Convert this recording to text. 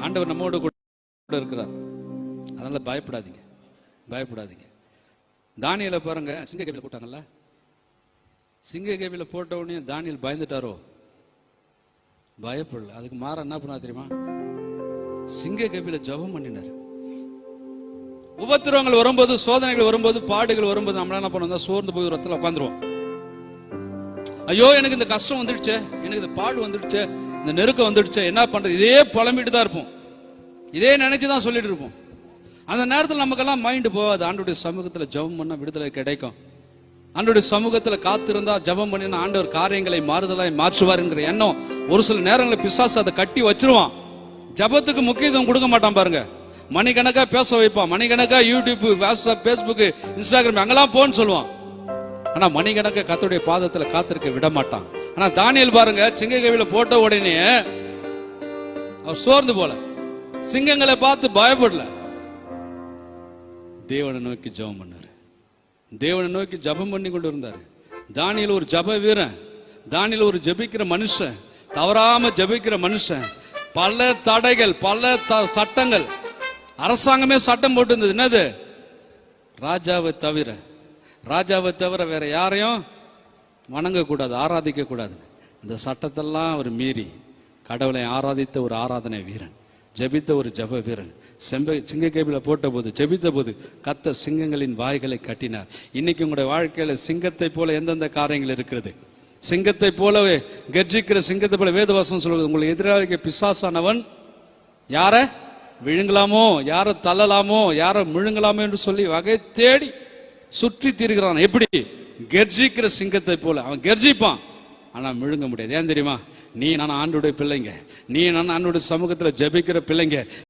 ஆண்டவர் நம்மோடு கூட இருக்கிறார். அதனால பயப்படாதீங்க, பயப்படாதீங்க. தானியேலை பாருங்க, சிங்க கேபில போட்டாங்கல்ல, சிங்க கேபில போட்ட உடனே தானியேல் பயந்துட்டாரோ? பயப்படல. அதுக்கு மாற என்ன பண்ணா தெரியுமா? சிங்க கேபில ஜெபம் பண்ணினார். உபத்திரவங்கள் வரும்போது, சோதனைகள் வரும்போது, பாடுகள் வரும்போது நம்மள என்ன பண்ணுவோம்? சோர்ந்து போய் ஒரு இடத்துல உட்காந்துருவோம். ஐயோ எனக்கு இந்த கஷ்டம் வந்துடுச்சு, எனக்கு இந்த பாடு வந்துடுச்சு, இந்த நெருக்கம் வந்துடுச்சு, என்ன பண்றது? இதே புலம்பிட்டு தான் இருப்போம், இதே நினைச்சுதான் சொல்லிட்டு இருப்போம். அந்த நேரத்தில் நமக்கெல்லாம் மைண்டு போகாது. ஆண்டவருடைய சமூகத்தில் ஜெபம் பண்ண விடுதலை கிடைக்கும். ஆண்டவருடைய சமூகத்தில் காத்திருந்தா ஜெபம் பண்ணினா ஆண்டவர் காரியங்களை மாறுதலாய் மாற்றுவார் என்கிற எண்ணம் ஒரு சில நேரங்களில் பிசாசு அதை கட்டி வச்சிருவான். ஜெபத்துக்கு முக்கியத்துவம் கொடுக்க மாட்டான் பாருங்க. மணிக்கணக்கா பேச வைப்பான், மணிக்கணக்கா யூடியூப், வாட்ஸ்அப், பேஸ்புக், இன்ஸ்டாகிராம் அங்கெல்லாம் போன்னு சொல்லுவான். ஆனா மணிக்கணக்க கர்த்தருடைய பாதத்துல காத்திருக்க விட மாட்டான். ஆனா தானியேல் பாருங்க, சிங்க கேபில போட்ட உடனே அவர் சோர்ந்து போல, சிங்கங்களை பார்த்து பயப்படல, தேவனை நோக்கி ஜெபம் பண்ணாரு. தேவனை நோக்கி ஜெபம் பண்ணி கொண்டு இருந்தாரு. தானியேல் ஒரு ஜெப வீரன், தானியேல் ஒரு ஜெபிக்கிற மனுஷன், தவறாம ஜெபிக்கிற மனுஷன். பல தடைகள், பல சட்டங்கள், அரசாங்கமே சட்டம் போட்டு இருந்தது. என்னது? ராஜாவை தவிர, ராஜாவை தவிர வேற யாரையும் வணங்கக்கூடாது, ஆராதிக்க கூடாது. இந்த சட்டத்தெல்லாம் அவர் மீறி கடவுளை ஆராதித்த ஒரு ஆராதனை வீரன், ஜெபித்த ஒரு ஜெப வீரன். சிங்க கேபில போட்ட போது, ஜெபித்த போது கர்த்தர் சிங்கங்களின் வாய்களை கட்டினார். இன்னைக்கு உங்களுடைய வாழ்க்கையில சிங்கத்தை போல எந்தெந்த காரியங்கள் இருக்கிறது? சிங்கத்தை போலவே கர்ஜிக்கிற சிங்கத்தை போல வேதவசனம் சொல்லுவது, உங்களுக்கு எதிராக பிசாசானவன் யார விழுங்கலாமோ, யாரை தள்ளலாமோ, யாரை முழுங்கலாமோ என்று சொல்லி வகை தேடி சுற்றி திரிகிறான். எப்படி? கர்ஜிக்கிற சிங்கத்தை போல அவன் கர்ஜிப்பான், ஆனா விழுங்க முடியாது. ஏன் தெரியுமா? நீ நான் ஆண்டோடைய பிள்ளைங்க, நீ நான் ஆண்டோடைய சமூகத்துல ஜெபிக்கிற பிள்ளைங்க.